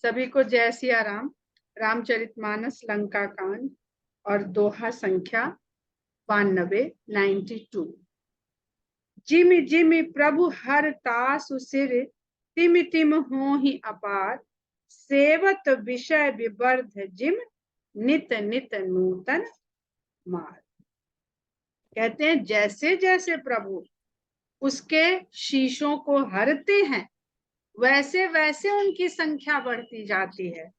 सभी को जय सिया राम। रामचरितमानस लंका कांड और दोहा संख्या 92। जिमि जिमि प्रभु हर तासु सिर, तिमि तिम होहि अपार। सेवत विषय विवर्ध जिम, नित नित नूतन मार। कहते हैं जैसे जैसे प्रभु उसके शीशों को हरते हैं वैसे वैसे उनकी संख्या बढ़ती जाती है।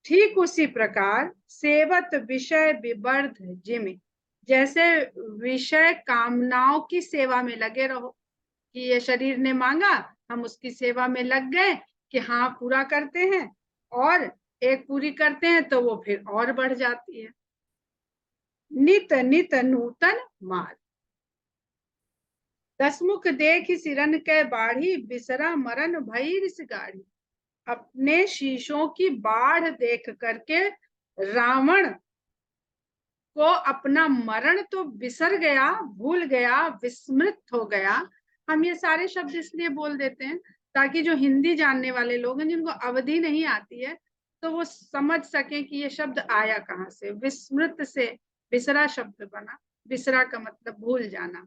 ठीक उसी प्रकार सेवत विषय विवर्ध जिमि, जैसे विषय कामनाओं की सेवा में लगे रहो कि ये शरीर ने मांगा, हम उसकी सेवा में लग गए कि हाँ पूरा करते हैं, और एक पूरी करते हैं तो वो फिर और बढ़ जाती है। नित नित नूतन मार। दसमुख देख सिरन के बाढ़ी, बिसरा मरन भई रिस गाढ़ी। अपने शीशों की बाढ़ देख करके रावण को अपना मरण तो बिसर गया, भूल गया, विस्मृत हो गया। हम ये सारे शब्द इसलिए बोल देते हैं ताकि जो हिंदी जानने वाले लोग हैं, जिनको अवधि नहीं आती है, तो वो समझ सकें कि ये शब्द आया कहाँ से। विस्मृत से बिसरा शब्द बना। बिसरा का मतलब भूल जाना।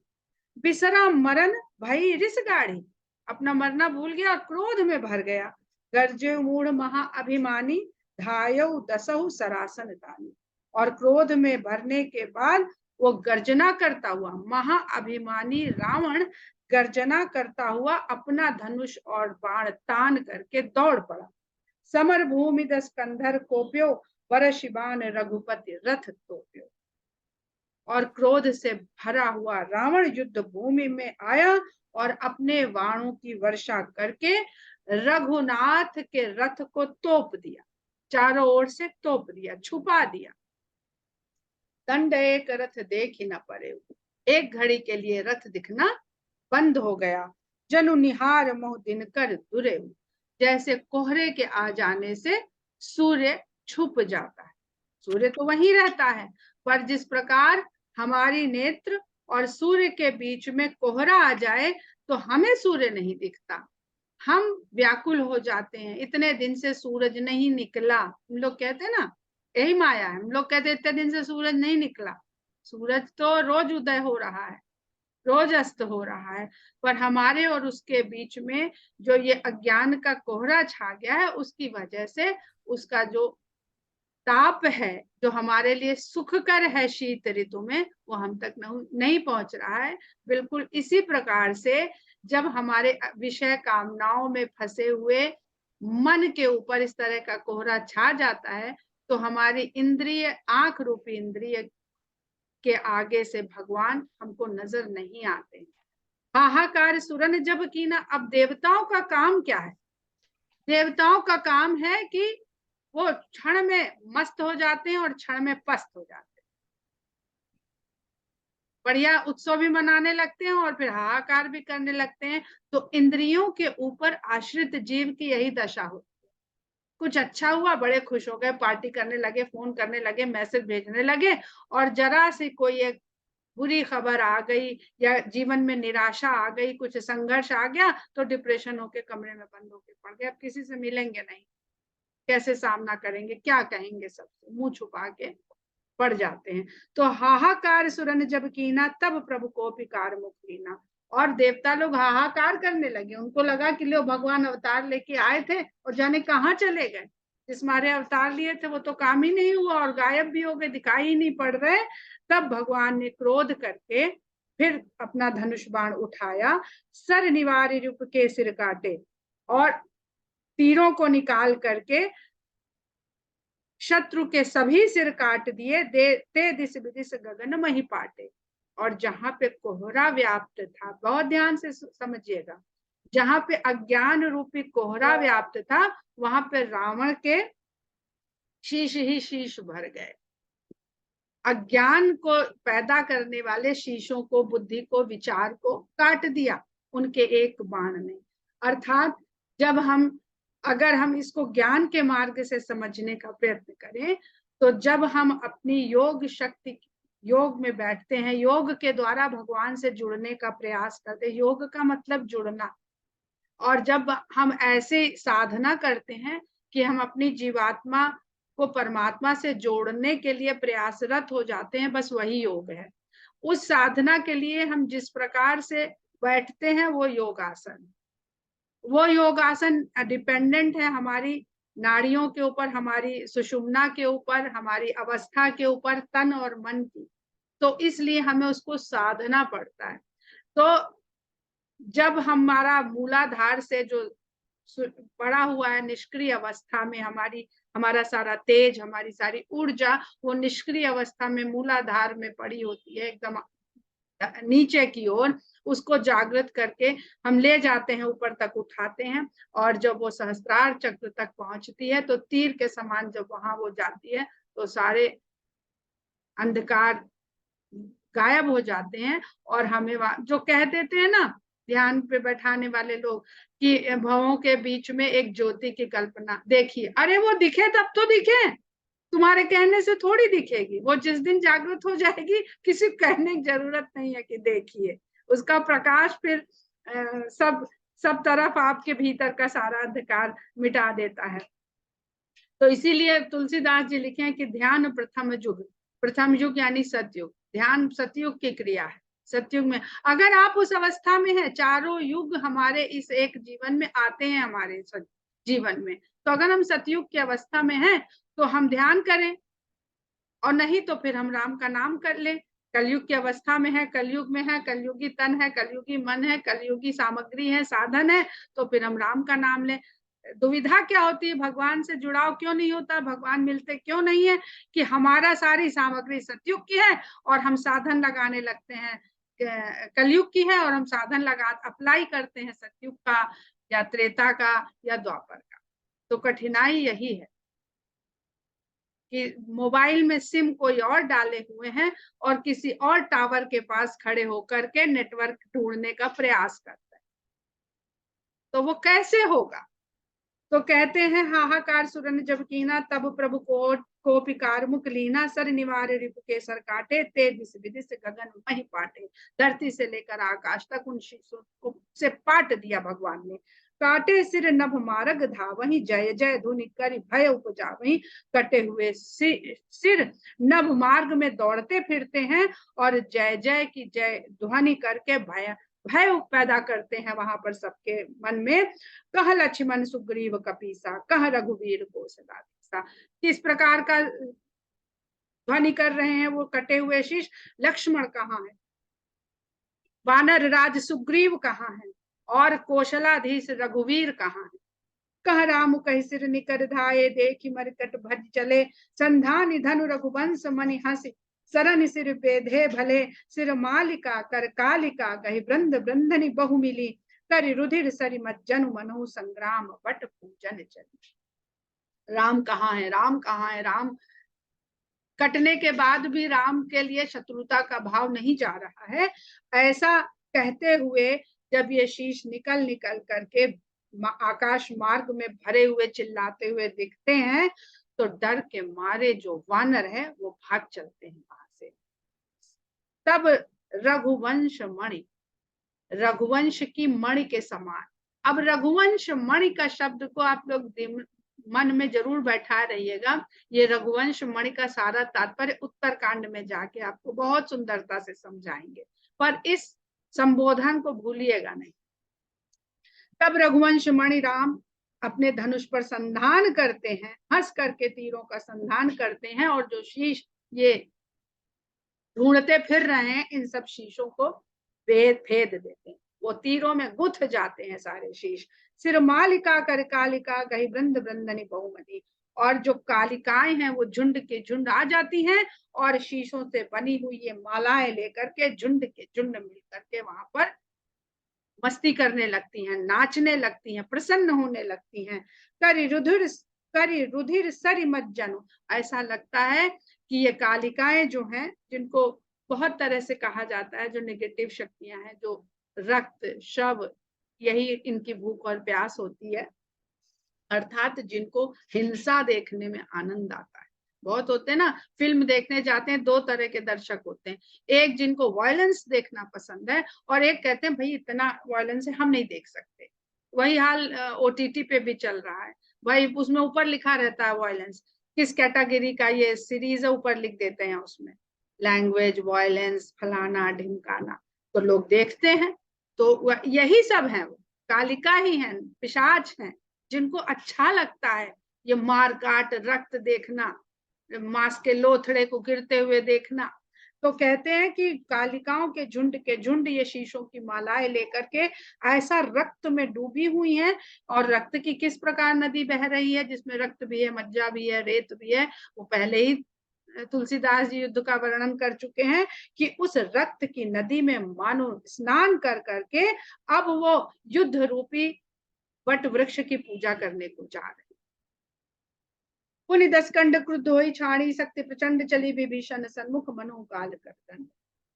बिसरा मरण भई रिस गाढ़ी, अपना मरना भूल गया, क्रोध में भर गया। गर्जे मूढ़ महा अभिमानी, धायौ दसहु सरासन दानी। और क्रोध में भरने के बाद वो गर्जना करता हुआ, महाअभिमानी रावण गर्जना करता हुआ अपना धनुष और बाण तान करके दौड़ पड़ा। समर भूमि दस कंधर कोप्यो, परशिबान रघुपति रथ तोप्यो। और क्रोध से भरा हुआ रावण युद्ध भूमि में आया और अपने बाणों की वर्षा करके रघुनाथ के रथ को तोप दिया, चारों ओर से तोप दिया, छुपा दिया। दंड एक रथ देख ही न पड़े, एक घड़ी के लिए रथ दिखना बंद हो गया। जनु निहार मोह दिन कर दुरे, जैसे कोहरे के आ जाने से सूर्य छुप जाता है। सूर्य तो वहीं रहता है, पर जिस प्रकार हमारी नेत्र और सूर्य के बीच में कोहरा आ जाए तो हमें सूर्य नहीं दिखता, हम व्याकुल हो जाते हैं। इतने दिन से सूरज नहीं निकला, हम लोग कहते हैं ना, यही माया है। हम लोग कहते हैं इतने दिन से सूरज नहीं निकला। सूरज तो रोज उदय हो रहा है, रोज अस्त हो रहा है, पर हमारे और उसके बीच में जो ये अज्ञान का कोहरा छा गया है, उसकी वजह से उसका जो ताप है, जो हमारे लिए सुखकर है शीत ऋतु में, वो हम तक नहीं पहुंच रहा है। बिल्कुल इसी प्रकार से जब हमारे विषय कामनाओं में फंसे हुए मन के ऊपर इस तरह का कोहरा छा जाता है, तो हमारी इंद्रिय, आंख रूपी इंद्रिय के आगे से भगवान हमको नजर नहीं आते। हाहाकार सुरन जब कीना। अब देवताओं का काम क्या है? देवताओं का काम है कि वो क्षण में मस्त हो जाते हैं और क्षण में पस्त हो जाते हैं। बढ़िया उत्सव भी मनाने लगते हैं और फिर हाहाकार भी करने लगते हैं। तो इंद्रियों के ऊपर आश्रित जीव की यही दशा होती है। कुछ अच्छा हुआ, बड़े खुश हो गए, पार्टी करने लगे, फोन करने लगे, मैसेज भेजने लगे, और जरा सी कोई एक बुरी खबर आ गई या जीवन में निराशा आ गई, कुछ संघर्ष आ गया, तो डिप्रेशन होके कमरे में बंद होके पड़ गए। अब किसी से मिलेंगे नहीं, कैसे सामना करेंगे, क्या कहेंगे, सबसे मुंह छुपा के पड़ जाते हैं। तो हाहाकार सुरन जब कीना, तब प्रभु को पिकार मुख लीना। और देवता लोग हाहाकार करने लगे, उनको लगा कि लो भगवान अवतार लेके आए थे और जाने कहाँ चले गए। जिस मारे अवतार लिए थे वो तो काम ही नहीं हुआ और गायब भी हो गए, दिखाई ही नहीं पड़ रहे। तब भगवान ने क्रोध करके फिर अपना धनुष बाण उठाया, सर निवारी रूप के सिर काटे, और तीरों को निकाल करके शत्रु के सभी सिर काट दिए। ते दिस विदिश गगन मही पाटे। और जहां पे कोहरा व्याप्त था, बहुत ध्यान से समझिएगा, जहां पे अज्ञान रूपी कोहरा व्याप्त था, वहां पे रावण के शीश ही शीश भर गए। अज्ञान को पैदा करने वाले शीशों को, बुद्धि को, विचार को काट दिया उनके एक बाण ने। अर्थात जब हम, अगर हम इसको ज्ञान के मार्ग से समझने का प्रयत्न करें, तो जब हम अपनी योग शक्ति, योग में बैठते हैं, योग के द्वारा भगवान से जुड़ने का प्रयास करते हैं। योग का मतलब जुड़ना, और जब हम ऐसे साधना करते हैं कि हम अपनी जीवात्मा को परमात्मा से जोड़ने के लिए प्रयासरत हो जाते हैं, बस वही योग है। उस साधना के लिए हम जिस प्रकार से बैठते हैं वो योगासन, वो योगासन डिपेंडेंट है हमारी नाड़ियों के ऊपर, हमारी सुषुम्ना के ऊपर, हमारी अवस्था के ऊपर, तन और मन की। तो इसलिए हमें उसको साधना पड़ता है। तो जब हमारा मूलाधार से जो पड़ा हुआ है निष्क्रिय अवस्था में, हमारा सारा तेज, हमारी सारी ऊर्जा वो निष्क्रिय अवस्था में मूलाधार में पड़ी होती है, एकदम नीचे की ओर, उसको जागृत करके हम ले जाते हैं, ऊपर तक उठाते हैं। और जब वो सहस्त्रार चक्र तक पहुंचती है तो तीर के समान जब वहां वो जाती है तो सारे अंधकार गायब हो जाते हैं। और हमें जो कह देते हैं ना ध्यान पे बैठाने वाले लोग कि भवों के बीच में एक ज्योति की कल्पना, देखिए, अरे वो दिखे तब तो दिखे, तुम्हारे कहने से थोड़ी दिखेगी। वो जिस दिन जागृत हो जाएगी किसी कहने की जरूरत नहीं है कि देखिए, उसका प्रकाश फिर सब तरफ आपके भीतर का सारा अंधकार मिटा देता है। तो इसीलिए तुलसीदास जी लिखे हैं कि ध्यान प्रथम युग, प्रथम युग यानी सतयुग, ध्यान सतयुग की क्रिया है। सतयुग में अगर आप उस अवस्था में हैं, चारों युग हमारे इस एक जीवन में आते हैं हमारे जीवन में, तो अगर हम सतयुग की अवस्था में हैं तो हम ध्यान करें, और नहीं तो फिर हम राम का नाम कर ले। कलयुग की अवस्था में है, कलयुग में है, कलयुगी तन है, कलयुगी मन है, कलयुगी सामग्री है, साधन है, तो फिर हम राम का नाम ले। दुविधा क्या होती है, भगवान से जुड़ाव क्यों नहीं होता, भगवान मिलते क्यों नहीं है, कि हमारा सारी सामग्री सतयुग की है और हम साधन लगाने लगते हैं कलयुग की है, और हम साधन लगा अप्लाई करते हैं सतयुग का या त्रेता का या द्वापर का। तो कठिनाई यही है कि मोबाइल में सिम कोई और डाले हुए हैं और किसी और टावर के पास खड़े होकर के नेटवर्क ढूंढने का प्रयास करते हैं। तो वो कैसे होगा? तो कहते हैं हाहाकार सुरन जब कीना, तब प्रभु को पिकार मुख लीना, सर निवारे रिपु के सर काटे, ते दिस विदिस गगन मही पाटे। धरती से लेकर आकाश तक उन शीशों से पाट दिया भगवान ने। काटे सिर नभ मारग धावही, जय जय धुनि करि भय उपजावही। कटे हुए सिर नभ मार्ग में दौड़ते फिरते हैं और जय जय की जय ध्वनि करके भय पैदा करते हैं वहां पर सबके मन में। कह लक्ष्मण सुग्रीव कपीसा, कह रघुवीर कौशला। किस प्रकार का ध्वनि कर रहे हैं वो कटे हुए शीश? लक्ष्मण कहाँ है, वानर राज सुग्रीव कहाँ है, और कौशलाधीश रघुवीर कहाँ है। कह राम कह सिर निकर धाये, देखी मरकट भज चले। संधान धनु रघुवंश मणि हंसी, सरन सिर बेधे भले। सिर मालिका कर कालिका, कही वृंद वृंदनी बहु मिली। कर रुधिर सरि मज्जनु, मनहु संग्राम बट पूजन चली। राम कहाँ है, राम कहाँ है? राम कटने के बाद भी राम के लिए शत्रुता का भाव नहीं जा रहा है। ऐसा कहते हुए जब ये शीश निकल निकल करके आकाश मार्ग में भरे हुए चिल्लाते हुए दिखते हैं तो डर के मारे जो वानर है वो भाग चलते हैं वहां से। तब रघुवंश मणि, रघुवंश की मणि के समान। अब रघुवंश मणि का शब्द को आप लोग मन में जरूर बैठा रहिएगा। ये रघुवंश मणि का सारा तात्पर्य उत्तरकांड में जाके आपको बहुत सुंदरता से समझाएंगे, पर इस संबोधन को भूलिएगा नहीं। तब रघुवंश मणि राम अपने धनुष पर संधान करते हैं, हंस करके तीरों का संधान करते हैं, और जो शीश ये ढूंढते फिर रहे हैं इन सब शीशों को फेद देते हैं। वो तीरों में गुथ जाते हैं सारे शीश। सिर मालिका कर कालिका, गही वृंद वृंदनी बहुमती। और जो कालिकाएं हैं वो झुंड के झुंड आ जाती हैं और शीशों से बनी हुई ये मालाएं लेकर के झुंड के झुंड मिल करके वहां पर मस्ती करने लगती हैं, नाचने लगती हैं, प्रसन्न होने लगती हैं। करी रुधिर सरि मज्जनु, ऐसा लगता है कि ये कालिकाएं जो हैं, जिनको बहुत तरह से कहा जाता है, जो नेगेटिव शक्तियां हैं, जो रक्त शव, यही इनकी भूख और प्यास होती है, अर्थात जिनको हिंसा देखने में आनंद आता है। बहुत होते हैं ना, फिल्म देखने जाते हैं, दो तरह के दर्शक होते हैं। एक जिनको वायलेंस देखना पसंद है और एक कहते हैं भाई इतना वायलेंस है हम नहीं देख सकते। वही हाल OTT पे भी चल रहा है, वही उसमें ऊपर लिखा रहता है वायलेंस, किस कैटेगरी का ये सीरीज है ऊपर लिख देते हैं उसमें, लैंग्वेज वायलेंस फलाना ढिमकाना, तो लोग देखते हैं। तो यही सब है, वो कालिका ही है, पिशाच हैं, जिनको अच्छा लगता है ये मार काट रक्त देखना, मांस के लोथड़े को गिरते हुए देखना। तो कहते हैं कि कालिकाओं के झुंड ये शीशों की मालाएं लेकर के ऐसा रक्त में डूबी हुई हैं, और रक्त की किस प्रकार नदी बह रही है, जिसमें रक्त भी है, मज्जा भी है, रेत भी है, वो पहले ही तुलसीदास जी युद्ध का वर्णन कर चुके हैं कि उस रक्त की नदी में मानो स्नान कर करके अब वो युद्ध रूपी वट वृक्ष की पूजा करने को जा रहे। पुनि 10 कंड क्रुद्ध होई छाणी, शक्ति प्रचंड चली विभीषण सन्मुख मनो काल करदंड।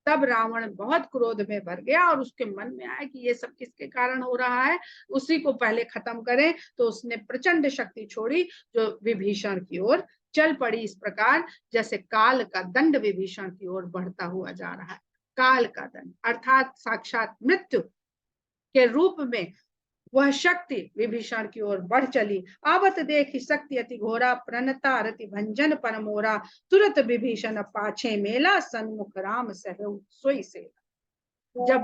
तब रावण बहुत क्रोध में भर गया और उसके मन में आया कि ये सब किसके कारण हो रहा है, उसी को पहले खत्म करें। तो उसने प्रचंड शक्ति छोड़ी जो विभीषण की ओर चल पड़ी, इस प्रकार जैसे काल का दंड विभीषण की ओर बढ़ता हुआ जा रहा है। काल का दंड अर्थात साक्षात मृत्यु के रूप में वह शक्ति विभीषण की ओर बढ़ चली। आवत देखी शक्ति अति घोरा, प्रणता रति भंजन परमोरा, तुरंत विभीषण पाछे मेला, सन्मुख राम सहु सोई से। जब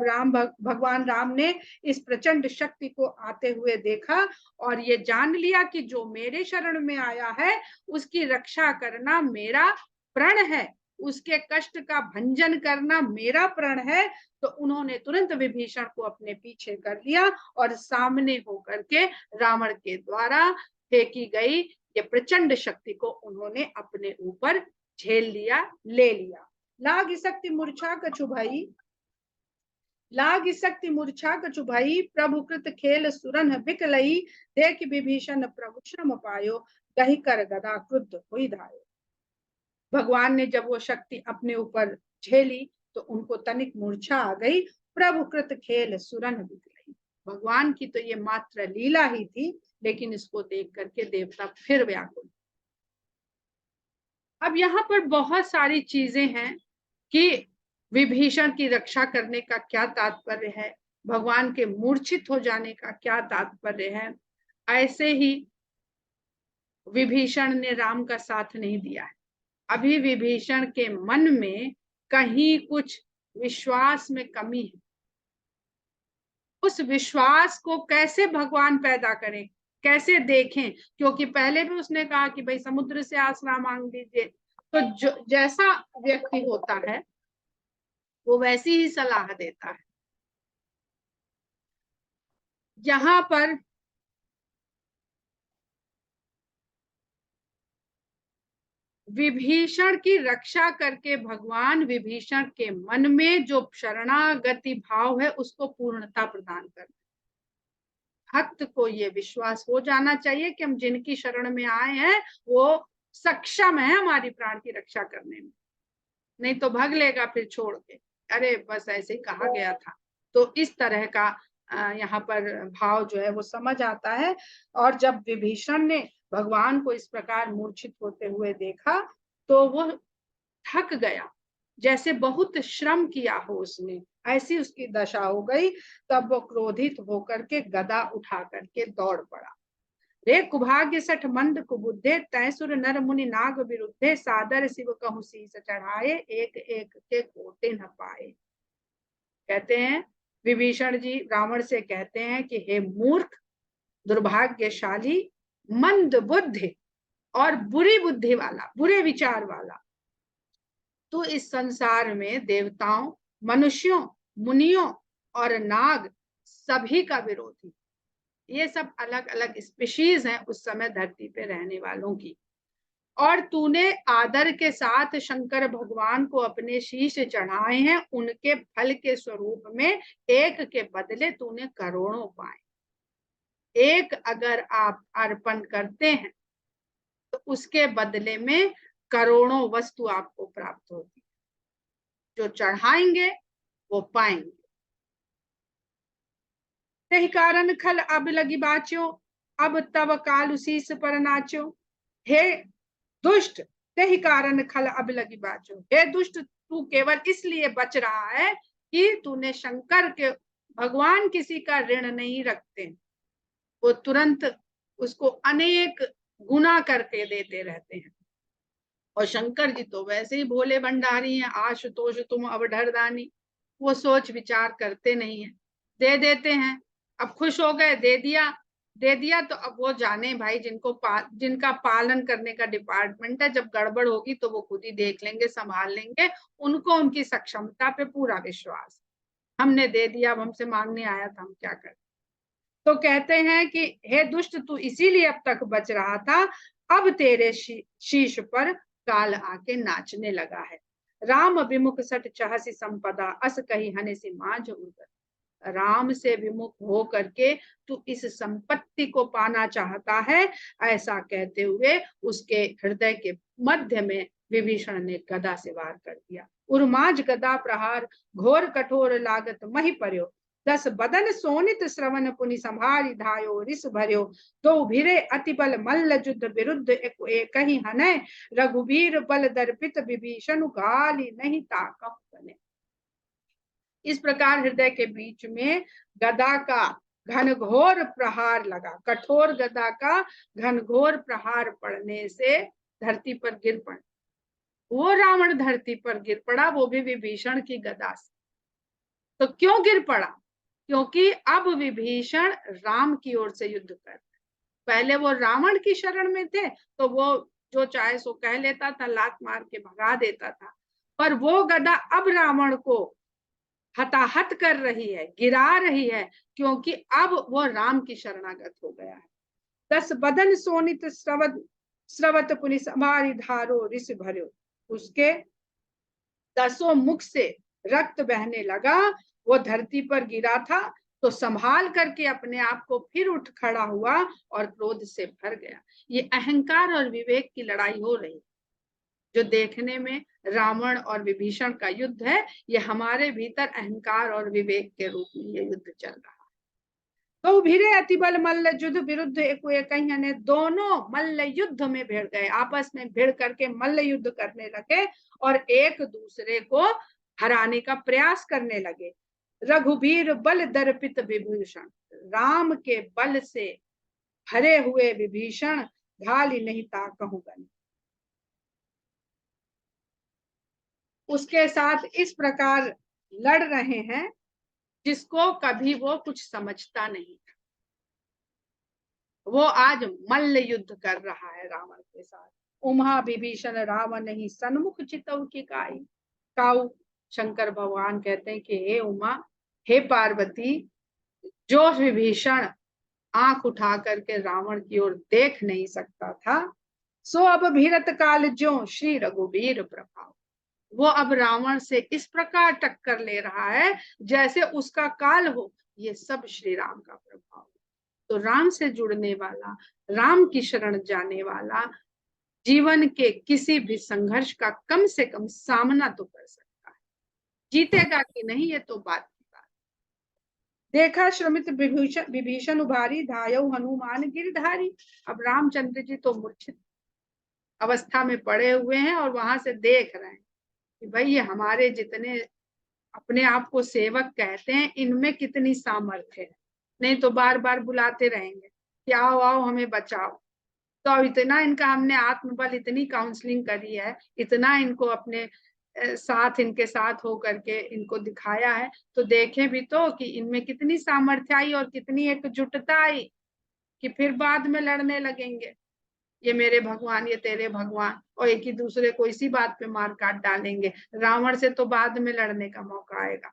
भगवान राम ने इस प्रचंड शक्ति को आते हुए देखा और ये जान लिया कि जो मेरे शरण में आया है उसकी रक्षा करना मेरा प्रण है, उसके कष्ट का भंजन करना मेरा प्रण है, तो उन्होंने तुरंत विभीषण को अपने पीछे कर लिया और सामने होकर के रावण के द्वारा फेंकी गई ये प्रचंड शक्ति को उन्होंने अपने ऊपर झेल लिया, ले लिया। लाग शक्ति मूर्छा कछु भई, लाग शक्ति मूर्छा कछु भई, प्रभु कृत खेल सुरन बिकलई, देख विभीषण प्रभु श्रम पायो, गही कर गदा क्रुद्ध हुई धायो। भगवान ने जब वो शक्ति अपने ऊपर झेली तो उनको तनिक मूर्छा आ गई, प्रभु कृत खेल सुरन बिकलई। भगवान की तो ये मात्र लीला ही थी, लेकिन इसको देख करके देवता फिर व्याकुल। अब यहाँ पर बहुत सारी चीजें हैं कि विभीषण की रक्षा करने का क्या तात्पर्य है, भगवान के मूर्छित हो जाने का क्या तात्पर्य है। ऐसे ही विभीषण ने राम का साथ नहीं दिया है, अभी विभीषण के मन में कहीं कुछ विश्वास में कमी है। उस विश्वास को कैसे भगवान पैदा करें, कैसे देखें, क्योंकि पहले भी उसने कहा कि भाई समुद्र से आसरा मांग लीजिए। तो जैसा व्यक्ति होता है वो वैसी ही सलाह देता है। यहाँ पर विभीषण की रक्षा करके भगवान विभीषण के मन में जो शरणागति भाव है उसको पूर्णता प्रदान कर, भक्त को ये विश्वास हो जाना चाहिए कि हम जिनकी शरण में आए हैं वो सक्षम है हमारी प्राण की रक्षा करने में, नहीं तो भाग लेगा फिर छोड़ के, अरे बस ऐसे ही कहा गया था। तो इस तरह का यहाँ पर भाव जो है वो समझ आता है। और जब विभीषण ने भगवान को इस प्रकार मूर्छित होते हुए देखा तो वो थक गया, जैसे बहुत श्रम किया हो उसने, ऐसी उसकी दशा हो गई। तब वो क्रोधित होकर के गदा उठा करके दौड़ पड़ा। रे कुभाग्य सठ मंद कुबुद्धे, तैसुर नर मुनि नाग विरुद्धे, सादर शिव कहु शीस चढ़ाए, एक एक के कोटे न पाए। कहते हैं विभीषण जी रावण से कहते हैं कि हे मूर्ख, दुर्भाग्यशाली, मंद बुद्धि और बुरी बुद्धि वाला, बुरे विचार वाला, तो इस संसार में देवताओं, मनुष्यों, मुनियों और नाग सभी का विरोधी, ये सब अलग अलग स्पीशीज हैं उस समय धरती पे रहने वालों की। और तूने आदर के साथ शंकर भगवान को अपने शीश चढ़ाए हैं, उनके फल के स्वरूप में एक के बदले तूने करोड़ों पाए। एक अगर आप अर्पण करते हैं तो उसके बदले में करोड़ों वस्तु आपको प्राप्त होती है, जो चढ़ाएंगे वो पाएंगे। तही कारण खल अब लगी बाच्यो, अब तब काल शीस पर नाचो। हे दुष्ट, तही कारण खल अब लगी बाच्यो, हे दुष्ट, तू केवल इसलिए बच रहा है कि तूने शंकर के, भगवान किसी का ऋण नहीं रखते, वो तुरंत उसको अनेक गुना करके देते रहते हैं। और शंकर जी तो वैसे ही भोले भंडारी हैं, आशुतोष तुम अवढरदानी, वो सोच विचार करते नहीं है, दे देते हैं। अब खुश हो गए, दे दिया। दे दिया तो अब वो जाने भाई, जिनका पालन करने का डिपार्टमेंट है, जब गड़बड़ होगी तो वो खुद ही देख लेंगे, संभाल लेंगे। उनको उनकी सक्षमता पे पूरा विश्वास। हमने दे दिया, अब हमसे मांगने आया था, हम क्या करें। तो कहते हैं कि हे दुष्ट, तू इसीलिए अब तक बच रहा था, अब तेरे शीश पर काल आके नाचने लगा है। राम विमुख सट चाहसी संपदा, अस कही हने सी मांझ उदर। राम से विमुख हो करके तू इस संपत्ति को पाना चाहता है, ऐसा कहते हुए उसके हृदय के मध्य में विभीषण ने गदा से वार कर दिया। उर्माज गदा प्रहार घोर कठोर लागत मही पर्यो, दस बदन सोनित श्रवण पुनि संभारी धायो रिस भर्यो। दो भिरे अति बल मल्ल युद्ध विरुद्ध एक ही हनय, रघुवीर बल दर्पित विभीषण गाली नहीं ताकत बने। इस प्रकार हृदय के बीच में गदा का घनघोर प्रहार लगा। कठोर गदा का घनघोर प्रहार पड़ने से धरती पर गिर पड़ा। वो रावण धरती पर गिर पड़ा, वो भी विभीषण की गदा से। तो क्यों गिर पड़ा? क्योंकि अब विभीषण राम की ओर से युद्ध कर, पहले वो रावण की शरण में थे, तो वो जो चाहे सो कह लेता था, लात मार के भगा देता था। पर वो गदा अब रावण को हताहत कर रही है, गिरा रही है, क्योंकि अब वो राम की शरणागत हो गया है। दस बदन सोनित स्रवत पुनि समारी धारो रिस भर्यो, उसके दसों मुख से रक्त बहने लगा। वो धरती पर गिरा था तो संभाल करके अपने आप को फिर उठ खड़ा हुआ और क्रोध से भर गया। ये अहंकार और विवेक की लड़ाई हो रही, जो देखने में रावण और विभीषण का युद्ध है, ये हमारे भीतर अहंकार और विवेक के रूप में ये युद्ध चल रहा है। तो भिरे अतिबल मल्ल युद्ध विरुद्ध एक ने दोनों मल्ल युद्ध में भिड़ गए, आपस में भिड़ करके मल्ल युद्ध करने लगे और एक दूसरे को हराने का प्रयास करने लगे। रघुवीर बल दर्पित विभीषण, राम के बल से भरे हुए विभीषण ढाली नहीं ताकहु बने। उसके साथ इस प्रकार लड़ रहे हैं जिसको कभी वो कुछ समझता नहीं था। वो आज मल्ल युद्ध कर रहा है रावण के साथ। उमा विभीषण रावण नहीं सन्मुख चितव की काई काऊ। शंकर भगवान कहते हैं कि हे उमा, हे पार्वती, जो विभीषण आंख उठा करके रावण की ओर देख नहीं सकता था, सो अब भीरत काल जो श्री रघुवीर प्रभाव। वो अब रावण से इस प्रकार टक्कर ले रहा है जैसे उसका काल हो। ये सब श्री राम का प्रभाव। तो राम से जुड़ने वाला, राम की शरण जाने वाला जीवन के किसी भी संघर्ष का कम से कम सामना तो कर सकता है। जीतेगा कि नहीं ये तो बात की बात। देखा श्रमित विभीषण उभारी, धायौ हनुमान गिरधारी। अब रामचंद्र जी तो मूर्छित अवस्था में पड़े हुए हैं और वहां से देख रहे हैं कि भाई ये हमारे जितने अपने आप को सेवक कहते हैं, इनमें कितनी सामर्थ्य है। नहीं तो बार बार बुलाते रहेंगे कि आओ आओ हमें बचाओ। तो इतना इनका हमने आत्मबल, इतनी काउंसलिंग करी है, इतना इनको अपने साथ, इनके साथ हो करके इनको दिखाया है, तो देखें भी तो कि इनमें कितनी सामर्थ्य आई और कितनी एकजुटता आई कि फिर बाद में लड़ने लगेंगे, ये मेरे भगवान, ये तेरे भगवान, और एक ही दूसरे को इसी बात पे मार काट डालेंगे। रावण से तो बाद में लड़ने का मौका आएगा।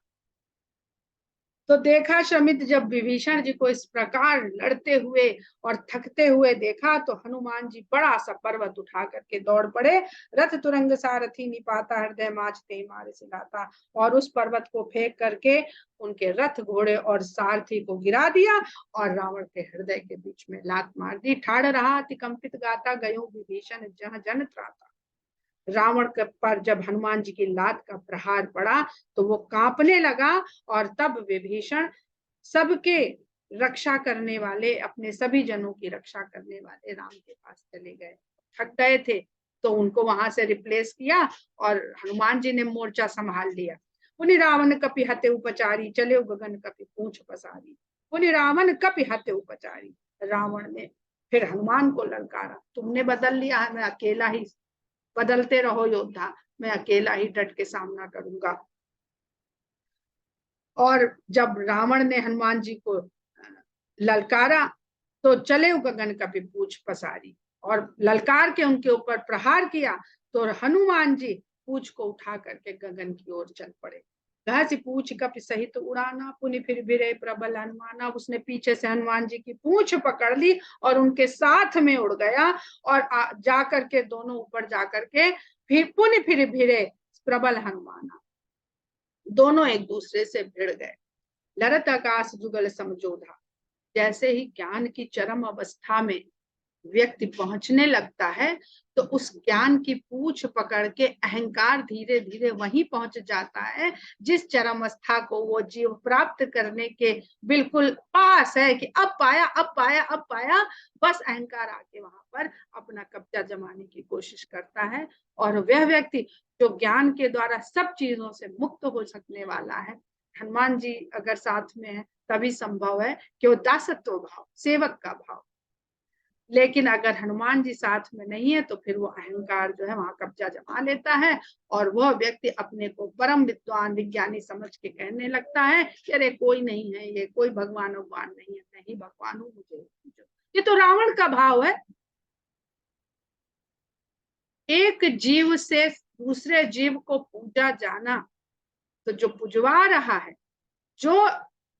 तो देखा श्रमित, जब विभीषण जी को इस प्रकार लड़ते हुए और थकते हुए देखा, तो हनुमान जी बड़ा सा पर्वत उठा करके दौड़ पड़े। रथ तुरंग सारथी निपाता, हृदय माचते मारे सिलाता। और उस पर्वत को फेंक करके उनके रथ, घोड़े और सारथी को गिरा दिया और रावण के हृदय के बीच में लात मार दी। ठाड़ रहा अति कंपित गाता, गयो विभीषण जहाँ जन त्राता। रावण पर जब हनुमान जी की लात का प्रहार पड़ा तो वो कांपने लगा, और तब विभीषण सबके रक्षा करने वाले, अपने सभी जनों की रक्षा करने वाले राम के पास चले गए। थक गए थे तो उनको वहां से रिप्लेस किया और हनुमान जी ने मोर्चा संभाल लिया। उन्हीं रावण कपि हते उपचारी, चले गगन कपि पूंछ पसारी। पुनि रावण कपि हत्य उपचारी। रावण ने फिर हनुमान को ललकारा, तुमने बदल लिया है, मैं अकेला ही, बदलते रहो योद्धा, मैं अकेला ही डट के सामना करूंगा। और जब रावण ने हनुमान जी को ललकारा तो चले गगन कपि पूछ पसारी, और ललकार के उनके ऊपर प्रहार किया तो हनुमान जी पूछ को उठा करके गगन की ओर चल पड़े। घस पूछ कपि सहित उड़ाना, पुनि फिर बिरे प्रबल हनुमाना। उसने पीछे से हनुमान जी की पूछ पकड़ ली और उनके साथ में उड़ गया, और जाकर के दोनों ऊपर जाकर के फिर पुनि फिर भिड़े प्रबल हनुमाना, दोनों एक दूसरे से भिड़ गए। लरत आकाश जुगल समझोधा। जैसे ही ज्ञान की चरम अवस्था में व्यक्ति पहुंचने लगता है तो उस ज्ञान की पूछ पकड़ के अहंकार धीरे धीरे वहीं पहुंच जाता है जिस चरम अवस्था को वो जीव प्राप्त करने के बिल्कुल पास है कि अब पाया, अब पाया, अब पाया। बस अहंकार आके वहां पर अपना कब्जा जमाने की कोशिश करता है, और वह व्यक्ति जो ज्ञान के द्वारा सब चीजों से मुक्त हो सकने वाला है, हनुमान जी अगर साथ में है तभी संभव है कि वो दासत्व भाव, सेवक का भाव। लेकिन अगर हनुमान जी साथ में नहीं है तो फिर वो अहंकार जो है वहां कब्जा जमा लेता है, और वह व्यक्ति अपने को परम विद्वान विज्ञानी समझ के कहने लगता है कि अरे कोई नहीं है, ये कोई भगवान भगवान नहीं है, मैं ही भगवान हूँ, मुझे। ये तो रावण का भाव है। एक जीव से दूसरे जीव को पूजा जाना, तो जो पुजवा रहा है, जो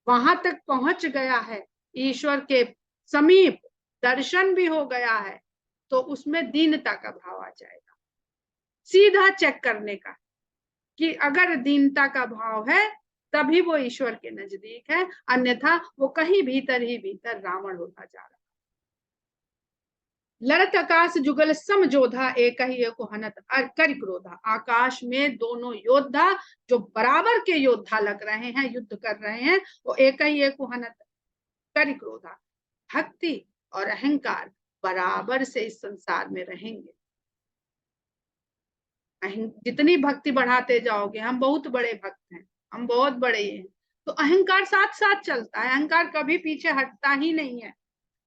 वहां तक पहुंच गया है, ईश्वर के समीप दर्शन भी हो गया है, तो उसमें दीनता का भाव आ जाएगा। सीधा चेक करने का कि अगर दीनता का भाव है तभी वो ईश्वर के नजदीक है, अन्यथा वो कहीं भीतर ही भीतर रावण होता जा रहा है। लड़त आकाश जुगल समझोधा, एक ही एक हनत कर क्रोधा। आकाश में दोनों योद्धा जो बराबर के योद्धा लग रहे हैं, युद्ध कर रहे हैं, वो एक ही एक हनत कर क्रोधा। भक्ति और अहंकार बराबर से इस संसार में रहेंगे। जितनी भक्ति बढ़ाते जाओगे, हम बहुत बड़े भक्त हैं, हम बहुत बड़े हैं, तो अहंकार साथ साथ चलता है, अहंकार कभी पीछे हटता ही नहीं है।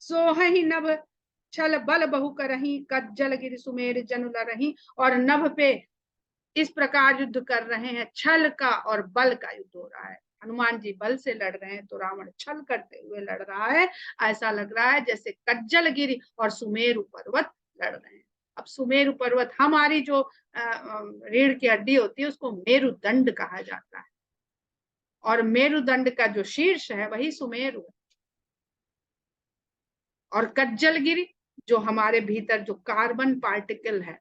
सोह ही नभ छल बल बहु करही, कज्जल गिर सुमेर जनु लरही। और नभ पे इस प्रकार युद्ध कर रहे हैं, छल का और बल का युद्ध हो रहा है। हनुमान जी बल से लड़ रहे हैं तो रावण छल करते हुए लड़ रहा है। ऐसा लग रहा है जैसे कज्जल गिरी और सुमेरु पर्वत लड़ रहे हैं। अब सुमेरु पर्वत, हमारी जो रीढ़ की हड्डी होती है उसको मेरुदंड कहा जाता है, और मेरुदंड का जो शीर्ष है वही सुमेरु है। और कज्जलगिरी, जो हमारे भीतर जो कार्बन पार्टिकल है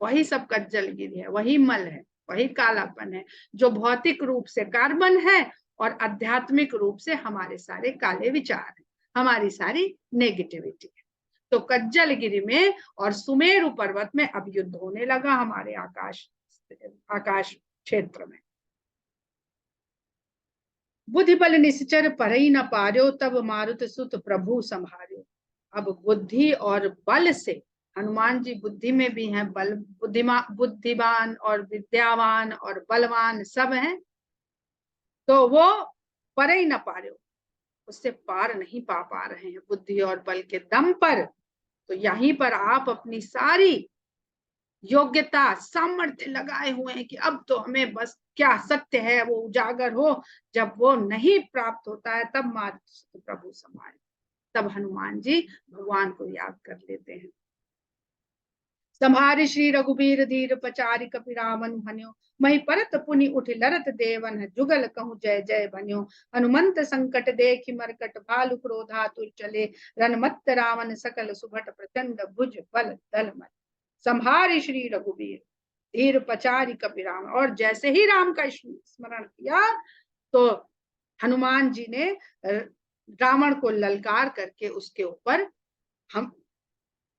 वही सब कज्जलगिरी है, वही मल है, वही कालापन है, जो भौतिक रूप से कार्बन है और आध्यात्मिक रूप से हमारे सारे काले विचार है, हमारी सारी नेगेटिविटी है। तो कज्जलगिरी में और सुमेरु पर्वत में अब युद्ध होने लगा हमारे आकाश क्षेत्र में। बुद्धि बल निश्चर परई न पार्यो, तब मारुत सुत प्रभु संहार्यो। अब बुद्धि और बल से, हनुमान जी बुद्धि में भी हैं, बल बुद्धिमान और विद्यावान और बलवान सब हैं, तो वो परई न पार्यो, उससे पार नहीं पा रहे हैं बुद्धि और बल के दम पर। तो यहीं पर आप अपनी सारी योग्यता सामर्थ्य लगाए हुए हैं कि अब तो हमें बस क्या सत्य है वो उजागर हो। जब वो नहीं प्राप्त होता है तब मात्र प्रभु समाये, तब हनुमान जी भगवान को याद कर लेते हैं। संभारि श्री रघुबीर धीर पचारि कपि रावण भन्यो, मही परत पुनि उठ लरत देवन जुगल कहूँ जय जय भन्यो। हनुमंत संकट देखि मरकट भालु क्रोधातुर चले, रनमत्त रावण सकल सुभट प्रचंड भुज बल दल मत। संभारि श्री रघुबीर धीर पचारि कपि रावण, और जैसे ही राम का स्मरण किया तो हनुमान जी ने रावण को ललकार करके उसके ऊपर हम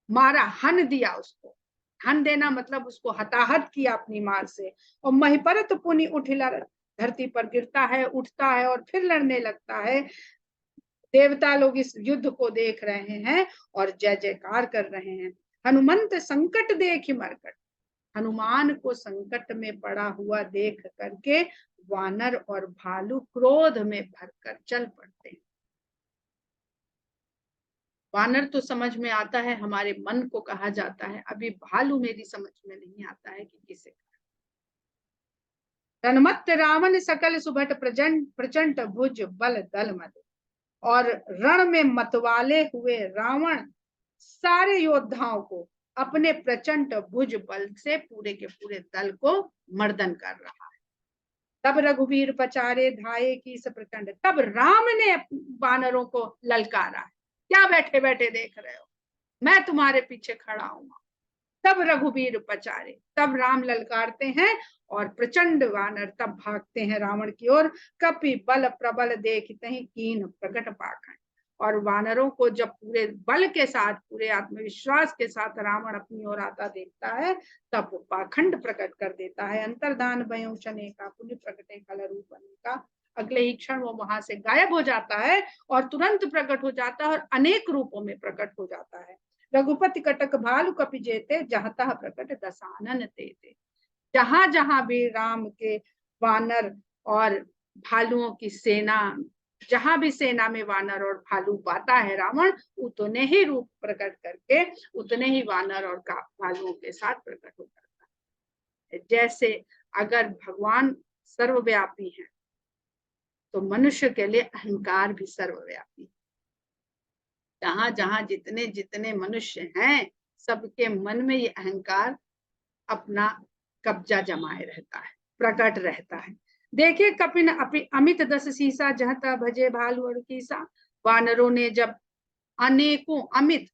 मारा, हन दिया उसको। हन देना मतलब उसको हताहत किया अपनी मार से। और महिपरत पुनि उठिला, धरती पर गिरता है, उठता है और फिर लड़ने लगता है। देवता लोग इस युद्ध को देख रहे हैं और जय जयकार कर रहे हैं। हनुमंत संकट देखि मरकट, हनुमान को संकट में पड़ा हुआ देख करके वानर और भालू क्रोध में भरकर चल पड़ते हैं। वानर तो समझ में आता है, हमारे मन को कहा जाता है, अभी भालू मेरी समझ में नहीं आता है कि किसे। रणमत्त रावण सकल सुभट प्रचंड प्रचंड भुज बल दल मद। और रण में मतवाले हुए रावण सारे योद्धाओं को अपने प्रचंड भुज बल से पूरे के पूरे दल को मर्दन कर रहा है। तब रघुवीर पचारे धाये की प्रचंड, तब राम ने वानरों को ललकारा, क्या बैठे बैठे देख रहे हो, मैं तुम्हारे पीछे खड़ा हूं। तब रघुवीर पचारे, तब राम ललकारते हैं और प्रचंड वानर तब भागते हैं रावण की ओर। कपि बल प्रबल देखते ही कीन प्रकट पाखंड। और वानरों को जब पूरे बल के साथ, पूरे आत्मविश्वास के साथ रावण अपनी ओर आता देखता है, तब वो पाखंड प्रकट कर देता है। अंतर्धान भयो शने का पुण्य प्रकटे कल रूप का। अगले ही क्षण वो वहां से गायब हो जाता है और तुरंत प्रकट हो जाता है और अनेक रूपों में प्रकट हो जाता है। रघुपति कटक भालू कपि जेते, जहाँ तह प्रकट दसानन तेते। जहां जहां भी राम के वानर और भालुओं की सेना, जहां भी सेना में वानर और भालू पाता है रावण, उतने ही रूप प्रकट करके उतने ही वानर और भालुओं के साथ प्रकट हो जाता है। जैसे अगर भगवान सर्वव्यापी है तो मनुष्य के लिए अहंकार भी सर्वव्यापी है। जहां जहां जितने जितने मनुष्य हैं, सबके मन में ये अहंकार अपना कब्जा जमाए रहता है, प्रकट रहता है। देखिए कपिन अमित दस सीसा, जहता भजे भालू और कीसा। वानरों ने जब अनेकों अमित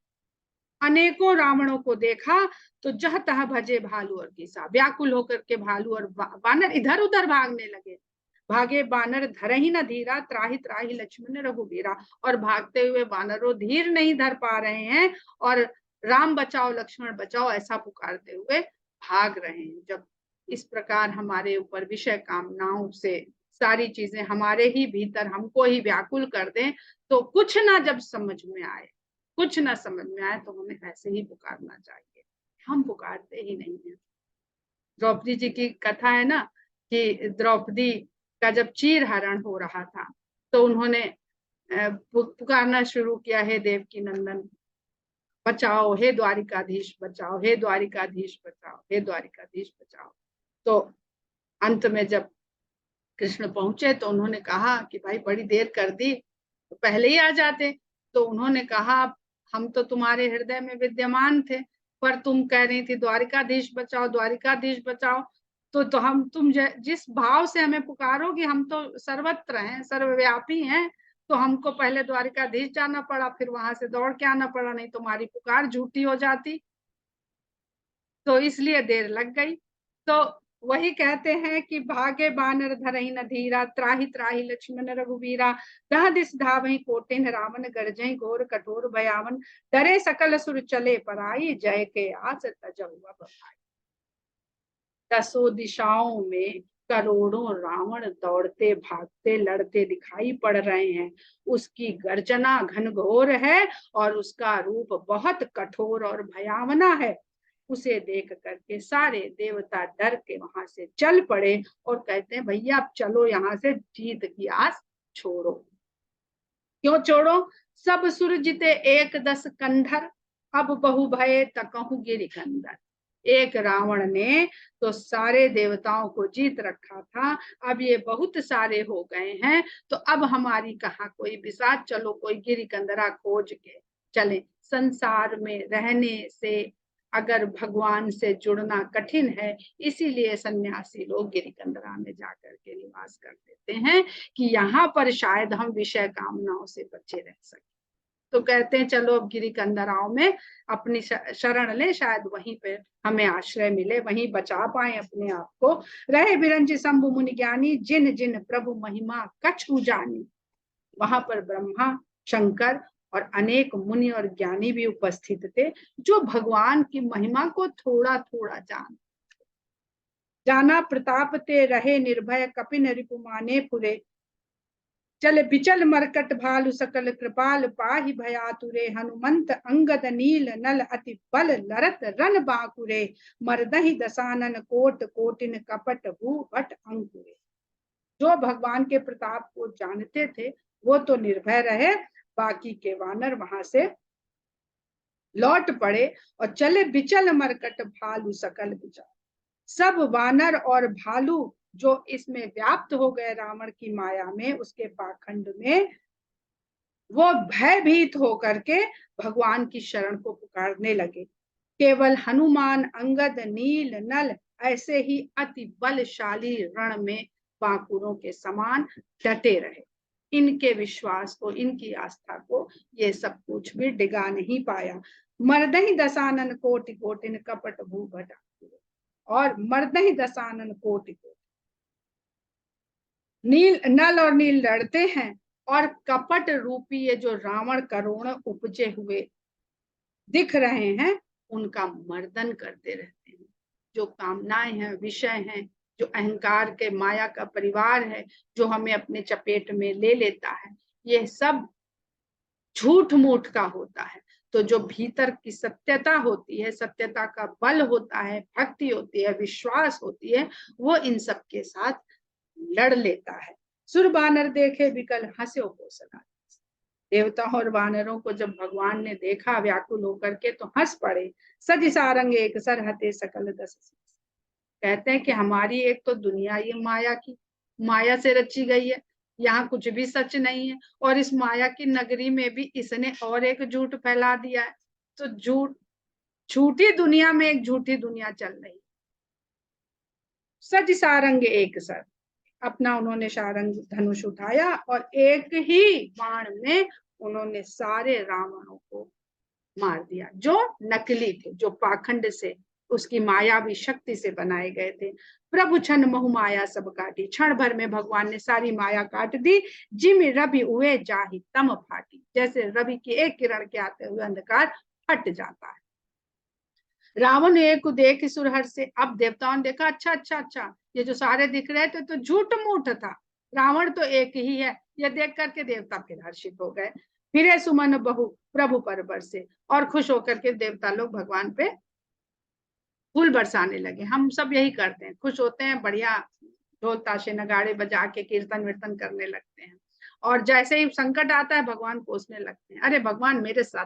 अनेकों रावणों को देखा तो जह तह भजे भालू और कीसा, व्याकुल होकर के भालू और वानर इधर उधर भागने लगे। भागे बानर धर ही न धीरा, त्राहि त्राहि लक्ष्मण रघुवीरा। और भागते हुए वानरों धीर नहीं धर पा रहे हैं और राम बचाओ लक्ष्मण बचाओ ऐसा पुकारते हुए भाग रहे हैं। जब इस प्रकार हमारे ऊपर विषय कामनाओं से सारी चीजें हमारे ही भीतर हमको ही व्याकुल कर दें, तो कुछ ना जब समझ में आए, कुछ ना समझ में आए, तो हमें ऐसे ही पुकारना चाहिए। हम पुकारते ही नहीं है। द्रौपदी जी की कथा है ना कि द्रौपदी का जब चीर हरण हो रहा था तो उन्होंने पुकारना शुरू किया, हे देवकी नंदन बचाओ, हे द्वारिकाधीश बचाओ, हे द्वारिकाधीश बचाओ, हे द्वारिकाधीश बचाओ। तो अंत में जब कृष्ण पहुंचे तो उन्होंने कहा कि भाई बड़ी देर कर दी, तो पहले ही आ जाते। तो उन्होंने कहा हम तो तुम्हारे हृदय में विद्यमान थे, पर तुम कह रही थी द्वारिकाधीश बचाओ द्वारिकाधीश बचाओ, तो हम तुम जिस भाव से हमें पुकारोगे, हम तो सर्वत्र हैं, सर्वव्यापी हैं, तो हमको पहले द्वारिकाधीश जाना पड़ा, फिर वहां से दौड़ के आना पड़ा, नहीं तुम्हारी पुकार झूठी हो जाती, तो इसलिए देर लग गई। तो वही कहते हैं कि भागे बानर धरहि न धीरा, त्राहि त्राहि लक्ष्मण रघुवीरा। दह दिस धावहि कोटिन, रावण गरजहि घोर कठोर भयावन। डरे सकल सुर चले पराई, जय के आस तजहु अब भाई। दसों दिशाओं में करोड़ों रावण दौड़ते भागते लड़ते दिखाई पड़ रहे हैं। उसकी गर्जना घनघोर है और उसका रूप बहुत कठोर और भयावना है। उसे देख करके सारे देवता डर के वहां से चल पड़े और कहते हैं भैया अब चलो यहाँ से, जीत की आस छोड़ो। क्यों छोड़ो? सब सुर जिते एक दस कंधर, अब बहु भये तकहु गिरिकंदर। एक रावण ने तो सारे देवताओं को जीत रखा था, अब ये बहुत सारे हो गए हैं, तो अब हमारी कहाँ कोई बिसात, चलो कोई गिरिकंदरा खोज के चले। संसार में रहने से अगर भगवान से जुड़ना कठिन है, इसीलिए सन्यासी लोग गिरिकंदरा में जाकर के निवास कर देते हैं कि यहाँ पर शायद हम विषय कामनाओं से बचे रह सके। तो कहते हैं चलो अब गिरिकंदराओं में अपनी शरण ले, शायद वहीं पे हमें आश्रय मिले, वहीं बचा पाए अपने आप को। रहे बिरंज शंभु मुनि ज्ञानी, जिन जिन प्रभु महिमा कछु जानी। वहां पर ब्रह्मा शंकर और अनेक मुनि और ज्ञानी भी उपस्थित थे, जो भगवान की महिमा को थोड़ा थोड़ा जाना प्रताप ते रहे निर्भय, कपिन रिपुमाने पुरे। चल बिचल मरकट भालु सकल कृपाल, पाहि भयातुरे। हनुमंत अंगद नील नल अति बल, लरत रन बाकुरे। मरदहि दसानन कोट, कोटिन कपट भू भट अंकुरे। जो भगवान के प्रताप को जानते थे वो तो निर्भय रहे, बाकी के वानर वहां से लौट पड़े और चले बिचल मरकट भालू सकल विचार। सब वानर और भालू जो इसमें व्याप्त हो गए रावण की माया में, उसके पाखंड में, वो भयभीत होकर के भगवान की शरण को पुकारने लगे। केवल हनुमान, अंगद, नील, नल ऐसे ही अति बलशाली रण में बांकुरों के समान डटे रहे। इनके विश्वास को, इनकी आस्था को ये सब कुछ भी डिगा नहीं पाया। मर्दहि दसानन कोटि कोटिन कपट भूभटा, और मर्दहि दसानन कोटि कोटि, नील नल और नील लड़ते हैं और कपट रूपी ये जो रावण करोड़ उपजे हुए दिख रहे हैं, उनका मर्दन करते रहते हैं। जो कामनाएं हैं, विषय हैं, जो अहंकार के माया का परिवार है, जो हमें अपने चपेट में ले लेता है, ये सब झूठ मूठ का होता है। तो जो भीतर की सत्यता होती है, सत्यता का बल होता है, भक्ति होती है, विश्वास होती है, वो इन सब के साथ लड़ लेता है। सुर बानर देखे विकल हंस्यो को सदा। देवता और वानरों को जब भगवान ने देखा व्याकुल होकर के, तो हंस पड़े। सज सारंग एक सर हते सकल दस। कहते हैं कि हमारी एक तो दुनिया ये माया की, माया से रची गई है, यहाँ कुछ भी सच नहीं है, और इस माया की नगरी में भी इसने और एक झूठ फैला दिया है। तो झूठ, झूठी दुनिया में एक झूठी दुनिया चल रही। सज सारंग एक सर, अपना उन्होंने सारंग धनुष उठाया और एक ही बाण में उन्होंने सारे रावणों को मार दिया, जो नकली थे, जो पाखंड से, उसकी मायावी शक्ति से बनाए गए थे। प्रभु छन महु माया सब काटी, क्षण भर में भगवान ने सारी माया काट दी। जिम रवि उए जाहि तम फाटी, जैसे रवि की एक किरण के आते हुए अंधकार हट जाता है। रावण एक को देख सुरहर से, अब देवताओं ने देखा अच्छा अच्छा अच्छा, ये जो सारे दिख रहे थे तो झूठ मूठ था, रावण तो एक ही है। ये देख करके देवता फिर हर्षित हो गए। फिरे सुमन बहु प्रभु पर बरसे, और खुश होकर के देवता लोग भगवान पे फूल बरसाने लगे। हम सब यही करते हैं, खुश होते हैं, बढ़िया ढोल ताशे नगाड़े बजा के कीर्तन वीर्तन करने लगते हैं, और जैसे ही संकट आता है भगवान कोसने लगते हैं, अरे भगवान मेरे साथ